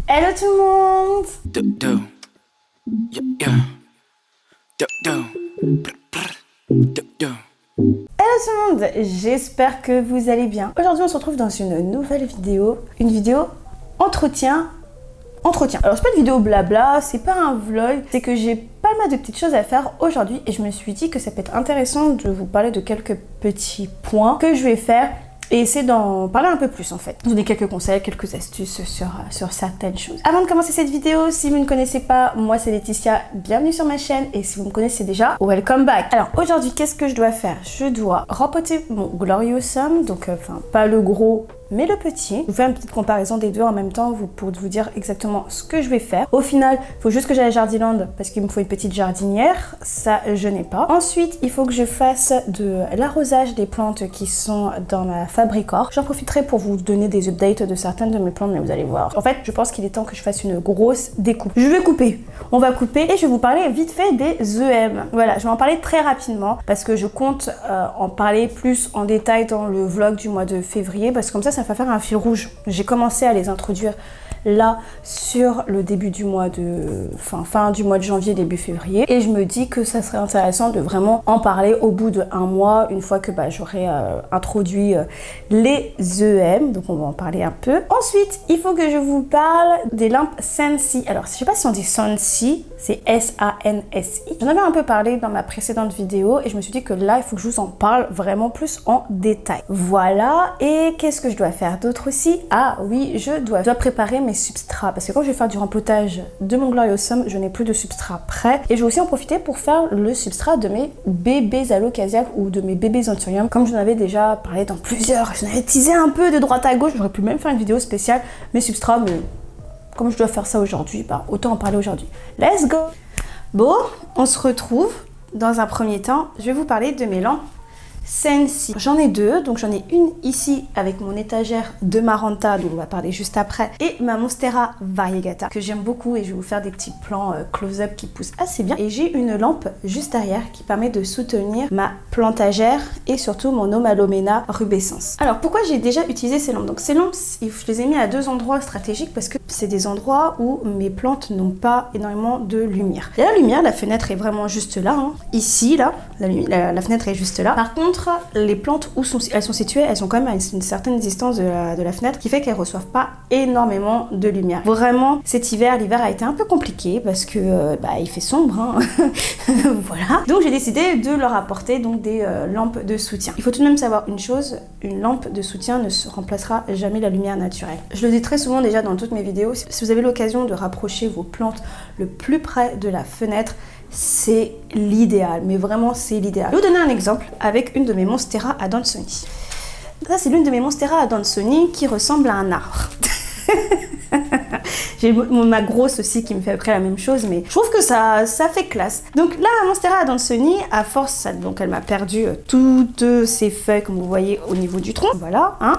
Hello tout le monde. Hello tout le monde, j'espère que vous allez bien. Aujourd'hui on se retrouve dans une nouvelle vidéo, une vidéo entretien. Alors c'est pas une vidéo blabla, c'est pas un vlog, c'est que j'ai pas mal de petites choses à faire aujourd'hui et je me suis dit que ça peut être intéressant de vous parler de quelques petits points que je vais faire et essayer d'en parler un peu plus en fait. Donner quelques conseils, quelques astuces sur certaines choses. Avant de commencer cette vidéo, si vous ne me connaissez pas, moi c'est Laetitia, bienvenue sur ma chaîne et si vous me connaissez déjà, welcome back. Alors aujourd'hui, qu'est-ce que je dois faire? Je dois rempoter mon Gloriosum, donc enfin pas le gros mais le petit. Je vous fais une petite comparaison des deux en même temps pour vous dire exactement ce que je vais faire. Au final, il faut juste que j'aille à Jardiland parce qu'il me faut une petite jardinière. Ça, je n'ai pas. Ensuite, il faut que je fasse de l'arrosage des plantes qui sont dans ma Fabricor. J'en profiterai pour vous donner des updates de certaines de mes plantes, mais vous allez voir. En fait, je pense qu'il est temps que je fasse une grosse découpe. Je vais couper. On va couper et je vais vous parler vite fait des EM. Voilà, je vais en parler très rapidement parce que je compte en parler plus en détail dans le vlog du mois de février parce que comme ça va faire un fil rouge. J'ai commencé à les introduire là sur le début du mois de fin du mois de janvier, début février, et je me dis que ça serait intéressant de vraiment en parler au bout d'un mois, une fois que j'aurai introduit les EM, donc on va en parler un peu. Ensuite, il faut que je vous parle des lampes Sansi. Alors, je sais pas si on dit Sansi, c'est S-A-N-S-I. J'en avais un peu parlé dans ma précédente vidéo et je me suis dit que là, il faut que je vous en parle vraiment plus en détail. Voilà, et qu'est-ce que je dois faire d'autre aussi? Ah oui, je dois préparer mes substrats parce que quand je vais faire du rempotage de mon Gloriosum, je n'ai plus de substrat prêt et je vais aussi en profiter pour faire le substrat de mes bébés alocasiaques ou de mes bébés anthurium comme j'en avais déjà parlé dans plusieurs. J'en avais teasé un peu de droite à gauche, j'aurais pu même faire une vidéo spéciale mes substrats, mais comme je dois faire ça aujourd'hui, autant en parler aujourd'hui. Let's go! Bon, on se retrouve. Dans un premier temps, je vais vous parler de mes lampes Sansi. J'en ai deux, donc j'en ai une ici avec mon étagère de Maranta, dont on va parler juste après, et ma Monstera Variegata, que j'aime beaucoup et je vais vous faire des petits plans close-up qui poussent assez bien. Et j'ai une lampe juste derrière qui permet de soutenir ma plantagère et surtout mon Omalomena rubescens. Alors pourquoi j'ai déjà utilisé ces lampes? Donc ces lampes, je les ai mis à deux endroits stratégiques parce que c'est des endroits où mes plantes n'ont pas énormément de lumière. Et la lumière, la fenêtre est vraiment juste là, hein. Ici, là, la fenêtre est juste là. Par contre, les plantes où elles sont situées, elles sont quand même à une certaine distance de la fenêtre qui fait qu'elles reçoivent pas énormément de lumière. Vraiment, cet hiver, l'hiver a été un peu compliqué parce que il fait sombre, hein. Voilà. Donc j'ai décidé de leur apporter donc des lampes de soutien. Il faut tout de même savoir une chose, une lampe de soutien ne se remplacera jamais la lumière naturelle. Je le dis très souvent déjà dans toutes mes vidéos, si vous avez l'occasion de rapprocher vos plantes le plus près de la fenêtre, c'est l'idéal, mais vraiment c'est l'idéal. Je vais vous donner un exemple avec une de mes Monstera Adansonii. Ça c'est l'une de mes Monstera Adansonii qui ressemble à un arbre. J'ai ma grosse aussi qui me fait après la même chose, mais je trouve que ça fait classe. Donc là, ma Monstera Adansonii, à force, donc elle m'a perdu toutes ses feuilles, comme vous voyez au niveau du tronc. Voilà, hein.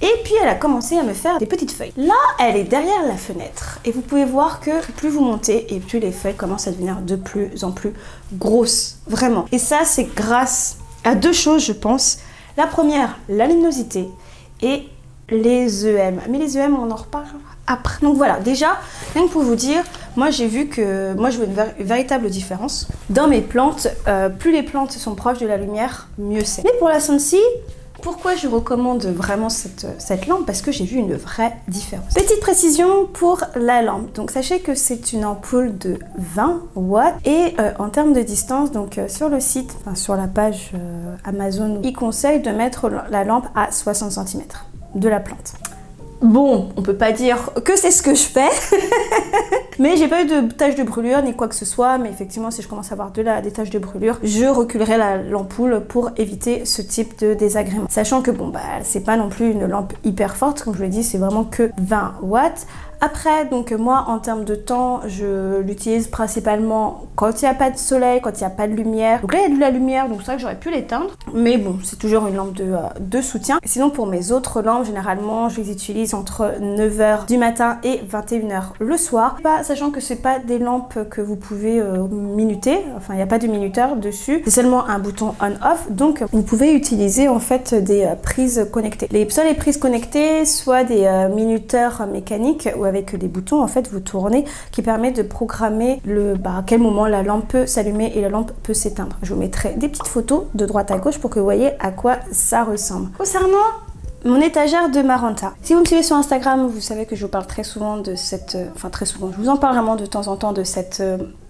Et puis elle a commencé à me faire des petites feuilles. Là, elle est derrière la fenêtre. Et vous pouvez voir que plus vous montez et plus les feuilles commencent à devenir de plus en plus grosses. Vraiment. Et ça, c'est grâce à deux choses, je pense. La première, la luminosité et les EM. Mais les EM, on en reparle après. Donc voilà, déjà, rien que pour vous dire, moi j'ai vu que moi je vois une véritable différence. Dans mes plantes, plus les plantes sont proches de la lumière, mieux c'est. Mais pour la Sansi, pourquoi je recommande vraiment cette lampe? Parce que j'ai vu une vraie différence. Petite précision pour la lampe. Donc sachez que c'est une ampoule de 20 watts et en termes de distance, donc sur le site, enfin, sur la page Amazon, il conseille de mettre la lampe à 60 cm de la plante. Bon, on peut pas dire que c'est ce que je fais, mais j'ai pas eu de taches de brûlure ni quoi que ce soit, mais effectivement si je commence à avoir des taches de brûlure, je reculerai l'ampoule pour éviter ce type de désagrément. Sachant que bon c'est pas non plus une lampe hyper forte, comme je l'ai dit, c'est vraiment que 20 watts. Après, donc moi, en termes de temps, je l'utilise principalement quand il n'y a pas de soleil, quand il n'y a pas de lumière. Donc là, il y a de la lumière, donc c'est vrai que j'aurais pu l'éteindre. Mais bon, c'est toujours une lampe de soutien. Et sinon, pour mes autres lampes, généralement, je les utilise entre 9 h du matin et 21 h le soir. sachant que c'est pas des lampes que vous pouvez minuter, enfin il n'y a pas de minuteur dessus, c'est seulement un bouton on-off, donc vous pouvez utiliser en fait des prises connectées. Soit les prises connectées, soit des minuteurs mécaniques ou avec des boutons en fait vous tournez qui permet de programmer à quel moment la lampe peut s'allumer et la lampe peut s'éteindre. Je vous mettrai des petites photos de droite à gauche pour que vous voyez à quoi ça ressemble. Concernant mon étagère de Maranta. Si vous me suivez sur Instagram, vous savez que je vous parle très souvent de cette... Enfin très souvent, je vous en parle vraiment de temps en temps de cette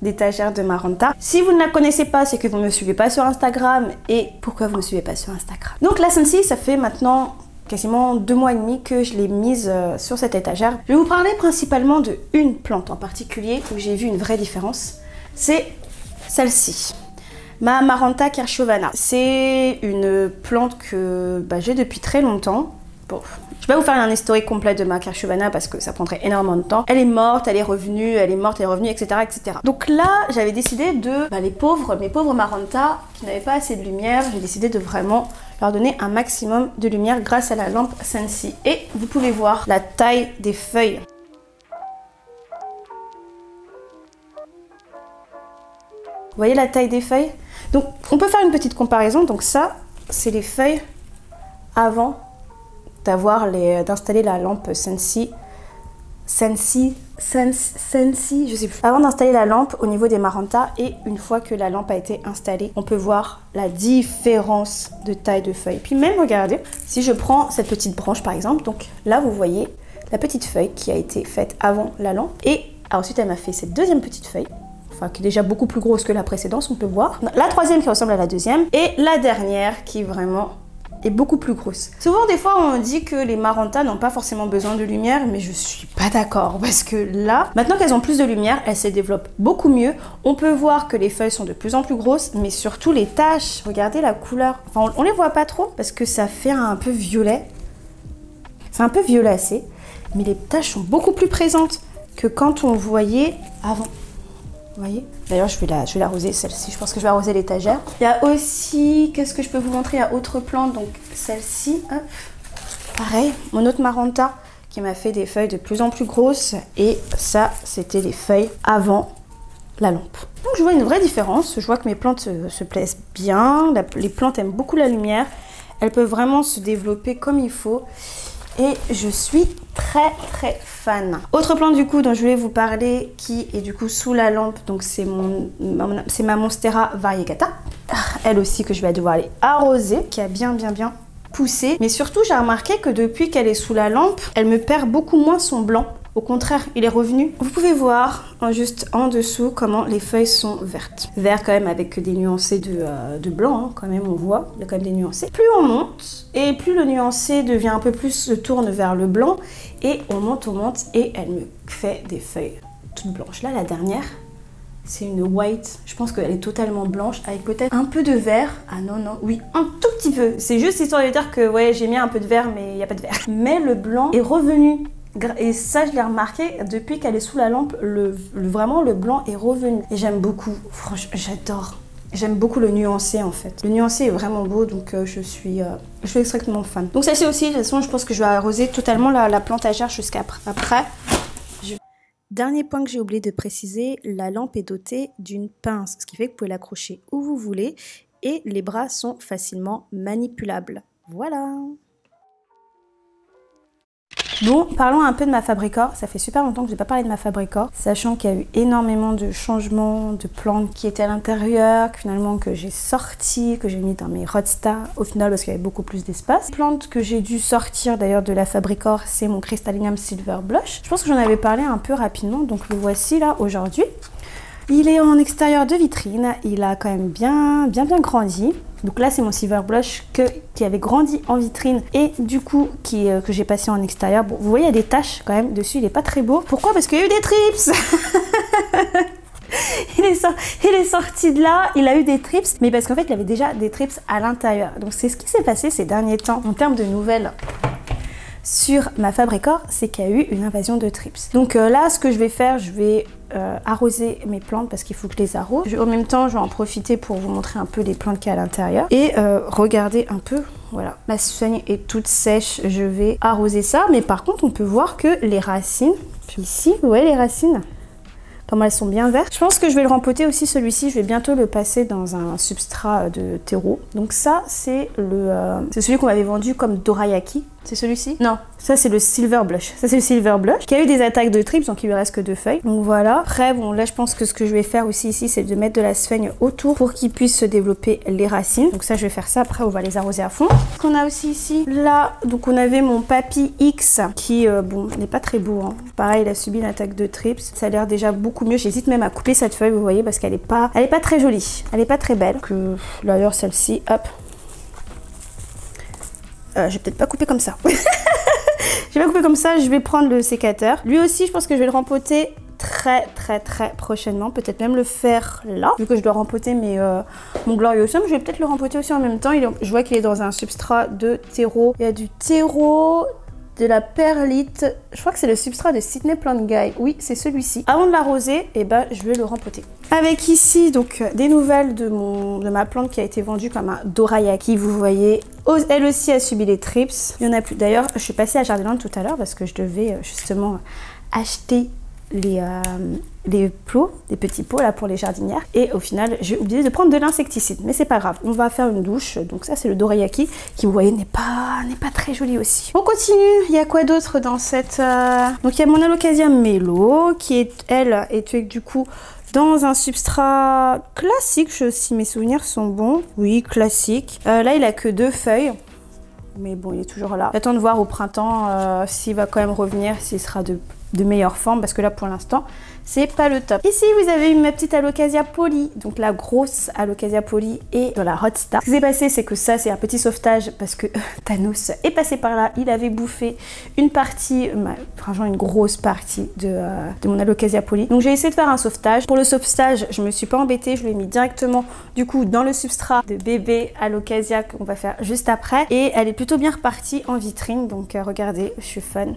étagère de Maranta. Si vous ne la connaissez pas, c'est que vous ne me suivez pas sur Instagram. Et pourquoi vous ne me suivez pas sur Instagram? Donc la Scentsy, ça fait maintenant quasiment 2 mois et demi que je l'ai mise sur cette étagère. Je vais vous parler principalement de une plante en particulier où j'ai vu une vraie différence. C'est celle-ci. Ma Maranta Kerschovana, c'est une plante que j'ai depuis très longtemps. Bon, je vais pas vous faire un historique complet de ma Kerschovana parce que ça prendrait énormément de temps. Elle est morte, elle est revenue, elle est morte, elle est revenue, etc. etc. Donc là, j'avais décidé de, mes pauvres Maranta qui n'avaient pas assez de lumière, j'ai décidé de vraiment leur donner un maximum de lumière grâce à la lampe Scentsy. Et vous pouvez voir la taille des feuilles. Vous voyez la taille des feuilles? Donc on peut faire une petite comparaison. Donc ça, c'est les feuilles avant d'installer la lampe Scentsy, je sais plus. Avant d'installer la lampe au niveau des Maranta et une fois que la lampe a été installée, on peut voir la différence de taille de feuilles. Puis même, regardez, si je prends cette petite branche par exemple, donc là vous voyez la petite feuille qui a été faite avant la lampe et ensuite elle m'a fait cette deuxième petite feuille. Enfin, qui est déjà beaucoup plus grosse que la précédente, on peut voir. La troisième qui ressemble à la deuxième. Et la dernière qui vraiment est beaucoup plus grosse. Souvent, des fois, on dit que les Maranta n'ont pas forcément besoin de lumière, mais je suis pas d'accord. Parce que là, maintenant qu'elles ont plus de lumière, elles se développent beaucoup mieux. On peut voir que les feuilles sont de plus en plus grosses, mais surtout les taches. Regardez la couleur. Enfin, on les voit pas trop parce que ça fait un peu violet. C'est un peu violacé, mais les taches sont beaucoup plus présentes que quand on voyait avant. Vous voyez? D'ailleurs, je vais l'arroser celle-ci. Je pense que je vais arroser l'étagère. Il y a aussi, qu'est-ce que je peux vous montrer? Il y a autre plante, donc celle-ci. Pareil, mon autre Maranta qui m'a fait des feuilles de plus en plus grosses. Et ça, c'était les feuilles avant la lampe. Donc je vois une vraie différence. Je vois que mes plantes se plaisent bien. Les plantes aiment beaucoup la lumière. Elles peuvent vraiment se développer comme il faut. Et je suis très fan. Autre plante du coup dont je voulais vous parler qui est du coup sous la lampe, donc c'est ma Monstera variegata. Elle aussi que je vais devoir aller arroser, qui a bien poussé. Mais surtout j'ai remarqué que depuis qu'elle est sous la lampe, elle me perd beaucoup moins son blanc. Au contraire, il est revenu. Vous pouvez voir juste en dessous comment les feuilles sont vertes. Vert quand même avec des nuancés de blanc, hein, quand même on voit, il y a quand même des nuancés. Plus on monte et plus le nuancé devient un peu plus, se tourne vers le blanc et on monte et elle me fait des feuilles toutes blanches. Là la dernière, c'est une white, je pense qu'elle est totalement blanche avec peut-être un peu de vert. Ah non, oui, un tout petit peu. C'est juste histoire de dire que ouais, j'ai mis un peu de vert mais il n'y a pas de vert. Mais le blanc est revenu. Et ça, je l'ai remarqué depuis qu'elle est sous la lampe, vraiment le blanc est revenu. Et j'aime beaucoup, franchement, j'adore. J'aime beaucoup le nuancé en fait. Le nuancé est vraiment beau, donc je suis extrêmement fan. Donc celle-ci aussi, de toute façon, je pense que je vais arroser totalement la plantagère jusqu'à après. Dernier point que j'ai oublié de préciser, la lampe est dotée d'une pince, ce qui fait que vous pouvez l'accrocher où vous voulez et les bras sont facilement manipulables. Voilà. Bon, parlons un peu de ma Fabricor. Ça fait super longtemps que je n'ai pas parlé de ma Fabricor, sachant qu'il y a eu énormément de changements de plantes qui étaient à l'intérieur, finalement que j'ai sorti, que j'ai mis dans mes Rodstar, au final parce qu'il y avait beaucoup plus d'espace. Plante que j'ai dû sortir d'ailleurs de la Fabricor, c'est mon Crystallinum Silver Blush. Je pense que j'en avais parlé un peu rapidement, donc le voici là aujourd'hui. Il est en extérieur de vitrine, il a quand même bien grandi. Donc là c'est mon Silver Blush qui avait grandi en vitrine et du coup que j'ai passé en extérieur. Bon, vous voyez il y a des taches quand même dessus, il est pas très beau. Pourquoi? Parce qu'il y a eu des trips. il est sorti de là, il a eu des trips, mais parce qu'en fait il avait déjà des trips à l'intérieur. Donc c'est ce qui s'est passé ces derniers temps en termes de nouvelles sur ma Fabricor, c'est qu'il y a eu une invasion de trips. Donc là ce que je vais faire, je vais arroser mes plantes parce qu'il faut que je les arrose. En même temps, je vais en profiter pour vous montrer un peu les plantes qu'il y a à l'intérieur. Et regardez un peu, voilà, ma soigne est toute sèche, je vais arroser ça. Mais par contre, on peut voir que les racines, puis ici, vous voyez les racines? Pas mal, elles sont bien vertes. Je pense que je vais le rempoter aussi celui-ci. Je vais bientôt le passer dans un substrat de terreau. Donc ça, c'est c'est celui qu'on m'avait vendu comme dorayaki. C'est celui-ci? Non, ça c'est le silver blush. Ça c'est le silver blush qui a eu des attaques de trips, donc il lui reste que 2 feuilles. Donc voilà. Après, bon là je pense que ce que je vais faire aussi ici, c'est de mettre de la sphaigne autour pour qu'il puisse se développer les racines. Donc ça je vais faire ça. Après on va les arroser à fond. Ce qu'on a aussi ici, là, donc on avait mon Papy X qui, bon, n'est pas très beau. Hein. Pareil, il a subi une attaque de trips. Ça a l'air déjà beaucoup mieux. J'hésite même à couper cette feuille, vous voyez, parce qu'elle est pas très jolie. Elle est pas très belle. Que d'ailleurs celle-ci, hop. Je vais peut-être pas couper comme ça. Je vais pas couper comme ça, je vais prendre le sécateur. Lui aussi, je pense que je vais le rempoter très prochainement. Peut-être même le faire là, vu que je dois rempoter mon Gloriosum. Je vais peut-être le rempoter aussi en même temps. Je vois qu'il est dans un substrat de terreau. Il y a du terreau, de la perlite. Je crois que c'est le substrat de Sydney Plant Guide. Oui, c'est celui-ci. Avant de l'arroser, eh ben, je vais le rempoter. Avec ici, donc, des nouvelles de ma plante qui a été vendue comme un dorayaki. Vous voyez, elle aussi a subi les trips. Il y en a plus. D'ailleurs, je suis passée à Jardinland tout à l'heure parce que je devais justement acheter les pots, des petits pots là pour les jardinières, et au final j'ai oublié de prendre de l'insecticide, mais c'est pas grave, on va faire une douche. Donc ça c'est le dorayaki qui, vous voyez, n'est pas très joli aussi. On continue. Il y a quoi d'autre dans cette donc il y a mon Alocasia Mellow qui est, elle, est du coup dans un substrat classique, si mes souvenirs sont bons. Oui, classique. Là il a que 2 feuilles, mais bon, il est toujours là. J'attends de voir au printemps s'il va quand même revenir, s'il sera de meilleure forme, parce que là pour l'instant c'est pas le top. Ici vous avez ma petite Alocasia Poly, donc la grosse Alocasia Poly est dans la Hot Star. Ce qui s'est passé, c'est que ça c'est un petit sauvetage parce que Thanos est passé par là, il avait bouffé une partie, franchement une grosse partie de mon Alocasia Poly. Donc j'ai essayé de faire un sauvetage. Pour le sauvetage, je me suis pas embêtée, je l'ai mis directement du coup dans le substrat de bébé Alocasia qu'on va faire juste après, et elle est plutôt bien repartie en vitrine. Donc regardez, je suis fan.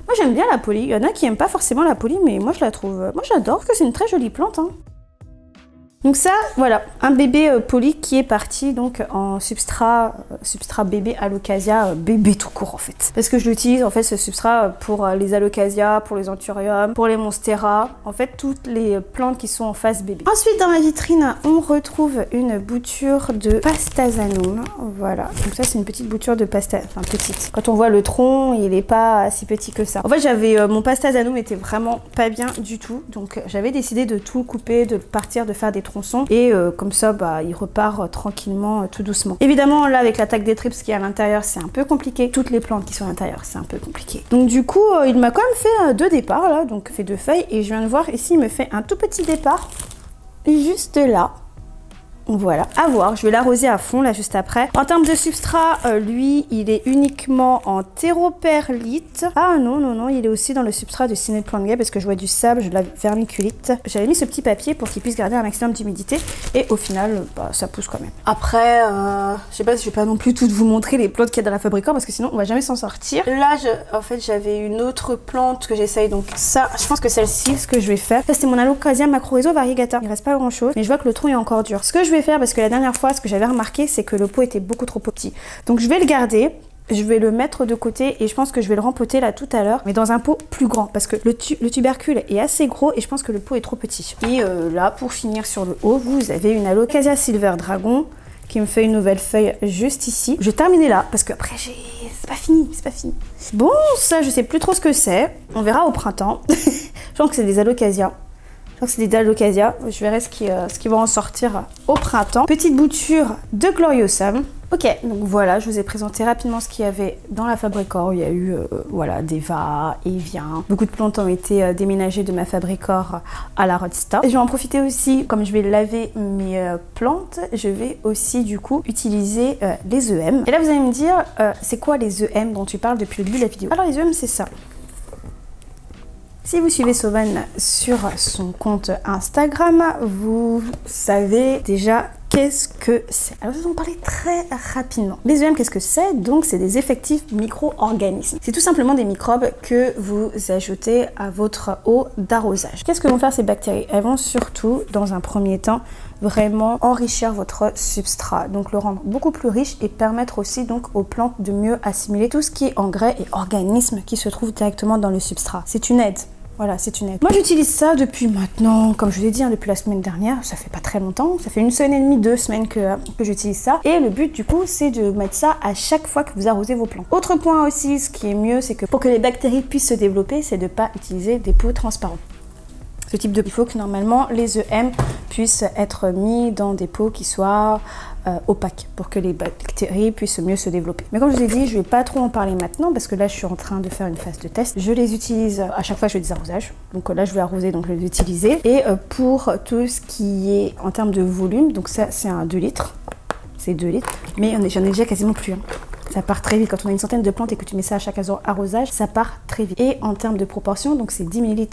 Moi j'aime bien la Poly, il y en a qui n'aiment pas forcément la Poly, mais moi je la trouve, moi j'adore, que c'est une très jolie plante. Hein. Donc ça, voilà, un bébé Poly qui est parti donc en substrat bébé Alocasia, bébé tout court en fait. Parce que je l'utilise en fait ce substrat pour les Alocasia, pour les Anthurium, pour les Monstera, en fait toutes les plantes qui sont en phase bébé. Ensuite dans ma vitrine, on retrouve une bouture de Pastazanum, voilà. Donc ça c'est une petite bouture de enfin petite. Quand on voit le tronc, il est pas si petit que ça. En fait j'avais, mon Pastazanum était vraiment pas bien du tout, donc j'avais décidé de tout couper, de partir, de faire des tronçons, et comme ça bah, il repart tranquillement, tout doucement. Évidemment là avec l'attaque des trips qui est à l'intérieur c'est un peu compliqué, toutes les plantes qui sont à l'intérieur c'est un peu compliqué. Donc du coup il m'a quand même fait 2 départs là, donc fait 2 feuilles, et je viens de voir ici il me fait un tout petit départ juste là. Voilà, à voir, je vais l'arroser à fond là juste après. En termes de substrat, lui, il est uniquement en terreau-perlite. Ah non, il est aussi dans le substrat de Sydney Plant Guide parce que je vois du sable, je de la vermiculite. J'avais mis ce petit papier pour qu'il puisse garder un maximum d'humidité, et au final, bah, ça pousse quand même. Après, je sais pas si je vais pas non plus toutes vous montrer les plantes qu'il y a dans la Fabricor parce que sinon on va jamais s'en sortir. Là, en fait, j'avais une autre plante que j'essaye, donc ça, je pense que celle-ci, ce que je vais faire, ça c'était mon Alocasia Macrorhizo Variegata. Il reste pas grand chose, mais je vois que le tronc est encore dur. Ce que je vais faire, parce que la dernière fois ce que j'avais remarqué c'est que le pot était beaucoup trop petit, donc je vais le garder, je vais le mettre de côté, et je pense que je vais le rempoter là tout à l'heure, mais dans un pot plus grand parce que le tubercule est assez gros et je pense que le pot est trop petit. Et là pour finir sur le haut, vous avez une Alocasia Silver Dragon qui me fait une nouvelle feuille juste ici. Je vais terminer là parce que après c'est pas fini, c'est pas fini. Bon, ça je sais plus trop ce que c'est, on verra au printemps. Je pense que c'est des Alocasia. C'est des Alocasia, je verrai ce qui va en sortir au printemps. Petite bouture de Gloriosum. Ok, donc voilà, je vous ai présenté rapidement ce qu'il y avait dans la Fabricor. Il y a eu voilà, des va-et-vient. Beaucoup de plantes ont été déménagées de ma Fabricor à la Rodstar. Et je vais en profiter aussi, comme je vais laver mes plantes, je vais aussi du coup utiliser les EM. Et là vous allez me dire, c'est quoi les EM dont tu parles depuis le début de la vidéo? Alors les EM c'est ça. Si vous suivez Sauvane sur son compte Instagram, vous savez déjà qu'est-ce que c'est. Alors je vais vous en parler très rapidement. Les EM, qu'est-ce que c'est? Donc c'est des effectifs micro-organismes. C'est tout simplement des microbes que vous ajoutez à votre eau d'arrosage. Qu'est-ce que vont faire ces bactéries? Elles vont surtout, dans un premier temps, vraiment enrichir votre substrat, donc le rendre beaucoup plus riche, et permettre aussi donc aux plantes de mieux assimiler tout ce qui est engrais et organismes qui se trouvent directement dans le substrat. C'est une aide. Voilà, c'est une aide. Moi j'utilise ça depuis maintenant, comme je vous ai dit, hein, depuis la semaine dernière, ça fait pas très longtemps, ça fait 1 semaine et demie, 2 semaines que j'utilise ça. Et le but du coup, c'est de mettre ça à chaque fois que vous arrosez vos plantes. Autre point aussi, ce qui est mieux, c'est que pour que les bactéries puissent se développer, c'est de pas utiliser des pots transparents. Ce type de... Il faut que normalement les EM puissent être mis dans des pots qui soient opaques pour que les bactéries puissent mieux se développer. Mais comme je vous ai dit, je vais pas trop en parler maintenant parce que là je suis en train de faire une phase de test. Je les utilise à chaque fois que je fais des arrosages. Donc là je vais arroser, donc je vais les utiliser. Et pour tout ce qui est en termes de volume, donc ça c'est un 2 litres. C'est 2 litres. Mais j'en ai déjà quasiment plus. Hein. Ça part très vite. Quand on a une centaine de plantes et que tu mets ça à chaque arrosage, ça part très vite. Et en termes de proportion, donc c'est 10 ml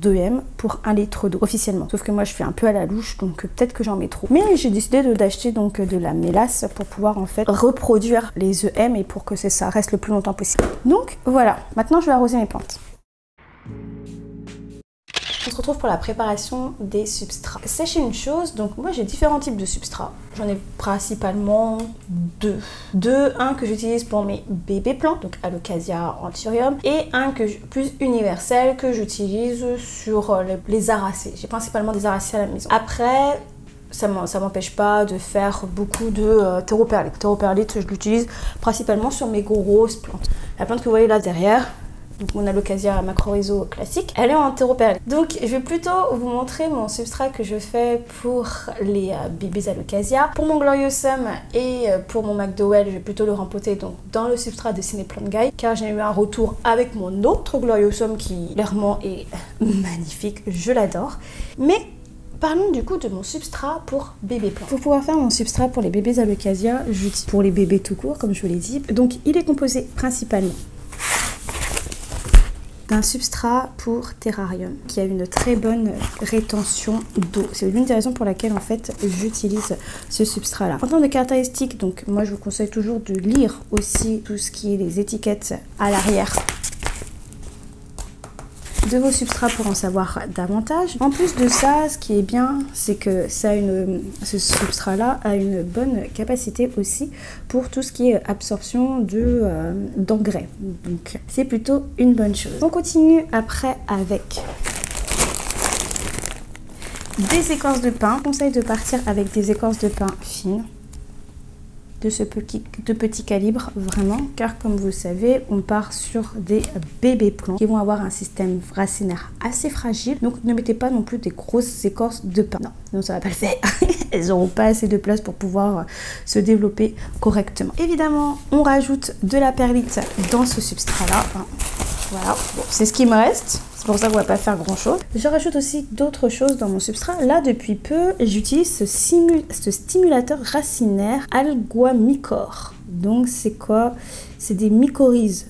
d'EM pour 1 litre d'eau officiellement. Sauf que moi je fais un peu à la louche, donc peut-être que j'en mets trop. Mais j'ai décidé d'acheter donc de la mélasse pour pouvoir en fait reproduire les EM et pour que ça reste le plus longtemps possible. Donc voilà, maintenant je vais arroser mes plantes. On se retrouve pour la préparation des substrats. Sachez une chose, donc moi j'ai différents types de substrats. J'en ai principalement deux. Un que j'utilise pour mes bébés plants, donc Alocasia anthurium, et un plus universel que j'utilise sur les aracées. J'ai principalement des aracées à la maison. Après, ça m'empêche pas de faire beaucoup de théroperlite. Théroperlite, je l'utilise principalement sur mes grosses plantes. La plante que vous voyez là derrière, donc mon Alocasia macrorhizo classique, elle est en théroperlite. Donc je vais plutôt vous montrer mon substrat que je fais pour les bébés Alocasia. Pour mon Gloriosum et pour mon McDowell, je vais plutôt le rempoter donc dans le substrat de Cineplant Guy, car j'ai eu un retour avec mon autre Gloriosum qui clairement est magnifique, je l'adore. Mais parlons du coup de mon substrat pour bébé plant. Pour pouvoir faire mon substrat pour les bébés Alocasia, j'utilise pour les bébés tout court, comme je vous l'ai dit. Donc il est composé principalement d'un substrat pour terrarium qui a une très bonne rétention d'eau. C'est l'une des raisons pour laquelle en fait j'utilise ce substrat là. En termes de caractéristiques, donc moi je vous conseille toujours de lire aussi tout ce qui est les étiquettes à l'arrière de vos substrats pour en savoir davantage. En plus de ça, ce qui est bien, c'est que ce substrat-là a une bonne capacité aussi pour tout ce qui est absorption d'engrais. Donc c'est plutôt une bonne chose. On continue après avec des écorces de pin. Je conseille de partir avec des écorces de pin fines. De petit calibre vraiment, car comme vous le savez, on part sur des bébés plants qui vont avoir un système racinaire assez fragile, donc ne mettez pas non plus des grosses écorces de pin. Non, sinon ça va pas le faire. Elles n'auront pas assez de place pour pouvoir se développer correctement. Évidemment, on rajoute de la perlite dans ce substrat là. Voilà, bon, c'est ce qui me reste. C'est pour ça qu'on va pas faire grand chose. Je rajoute aussi d'autres choses dans mon substrat. Là, depuis peu, j'utilise ce stimulateur racinaire Alguamicor. Donc, c'est quoi? C'est des mycorhizes.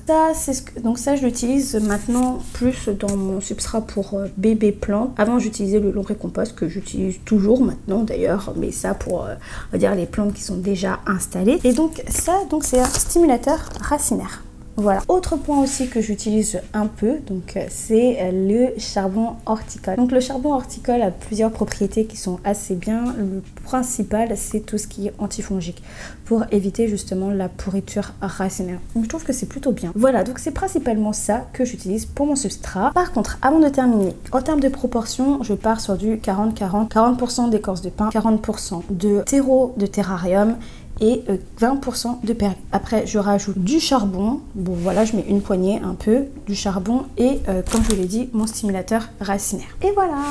Donc ça, je l'utilise maintenant plus dans mon substrat pour bébé plant. Avant, j'utilisais le lombricompost que j'utilise toujours maintenant d'ailleurs, mais ça pour, on va dire, les plantes qui sont déjà installées. Et donc ça, c'est un stimulateur racinaire. Voilà. Autre point aussi que j'utilise un peu, donc c'est le charbon horticole. Donc le charbon horticole a plusieurs propriétés qui sont assez bien. Le principal, c'est tout ce qui est antifongique pour éviter justement la pourriture racinaire. Donc je trouve que c'est plutôt bien. Voilà, donc c'est principalement ça que j'utilise pour mon substrat. Par contre, avant de terminer, en termes de proportion, je pars sur du 40-40. 40% d'écorce de pin, 40% de terreau de terrarium et 20% de perlite. Après, je rajoute du charbon. Bon, voilà, je mets une poignée, un peu, du charbon et, comme je vous l'ai dit, mon stimulateur racinaire. Et voilà!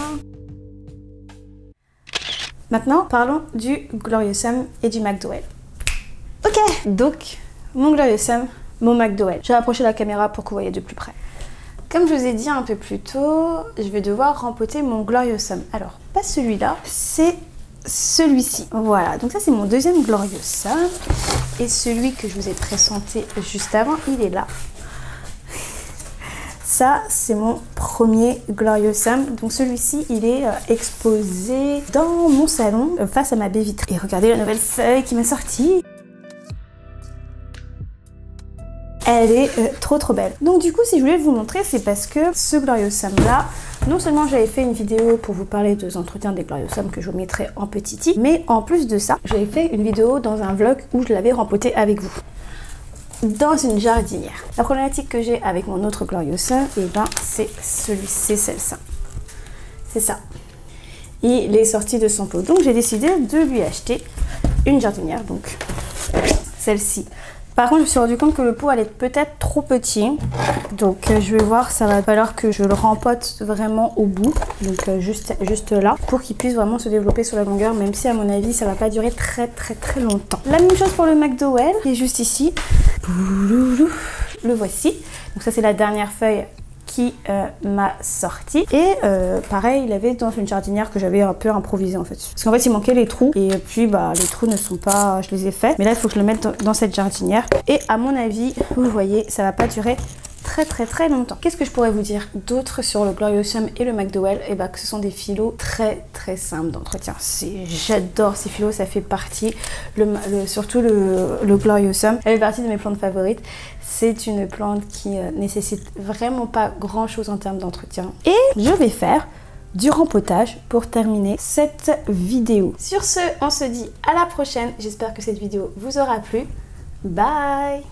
Maintenant, parlons du Gloriosum et du McDowell. Ok, donc, mon Gloriosum, mon McDowell. Je vais approcher la caméra pour que vous voyez de plus près. Comme je vous ai dit un peu plus tôt, je vais devoir rempoter mon Gloriosum. Alors, pas celui-là, c'est celui-ci. Voilà, donc ça c'est mon deuxième Gloriosum et celui que je vous ai présenté juste avant, il est là. Ça c'est mon premier Gloriosum, donc celui-ci il est exposé dans mon salon face à ma baie vitrée. Et regardez la nouvelle feuille qui m'est sortie. Elle est trop belle. Donc du coup, si je voulais vous montrer, c'est parce que ce Gloriosum là, non seulement j'avais fait une vidéo pour vous parler des entretiens des Gloriosum que je vous mettrai en petit i, mais en plus de ça, j'avais fait une vidéo dans un vlog où je l'avais rempoté avec vous. dans une jardinière. La problématique que j'ai avec mon autre Gloriosum, et ben c'est celle-ci. C'est ça. Il est sorti de son pot. Donc j'ai décidé de lui acheter une jardinière, donc celle-ci. Par contre, je me suis rendu compte que le pot allait être peut-être trop petit. Donc je vais voir, ça va falloir que je le rempote vraiment au bout. Donc juste là, pour qu'il puisse vraiment se développer sur la longueur, même si à mon avis, ça va pas durer très longtemps. La même chose pour le McDowell, qui est juste ici. Le voici. Donc ça, c'est la dernière feuille qui m'a sorti. Et pareil, il avait dans une jardinière que j'avais un peu improvisé en fait. Parce qu'en fait, il manquait les trous. Et puis, bah, les trous ne sont pas... Je les ai faits. Mais là, il faut que je le mette dans cette jardinière. Et à mon avis, vous voyez, ça va pas durer très longtemps. Qu'est-ce que je pourrais vous dire d'autre sur le Gloriosum et le McDowell? Et bah que ce sont des phyllos très simples d'entretien. J'adore ces phyllos, ça fait partie, surtout le Gloriosum, elle fait partie de mes plantes favorites. C'est une plante qui nécessite vraiment pas grand chose en termes d'entretien. Et je vais faire du rempotage pour terminer cette vidéo. Sur ce, on se dit à la prochaine. J'espère que cette vidéo vous aura plu. Bye!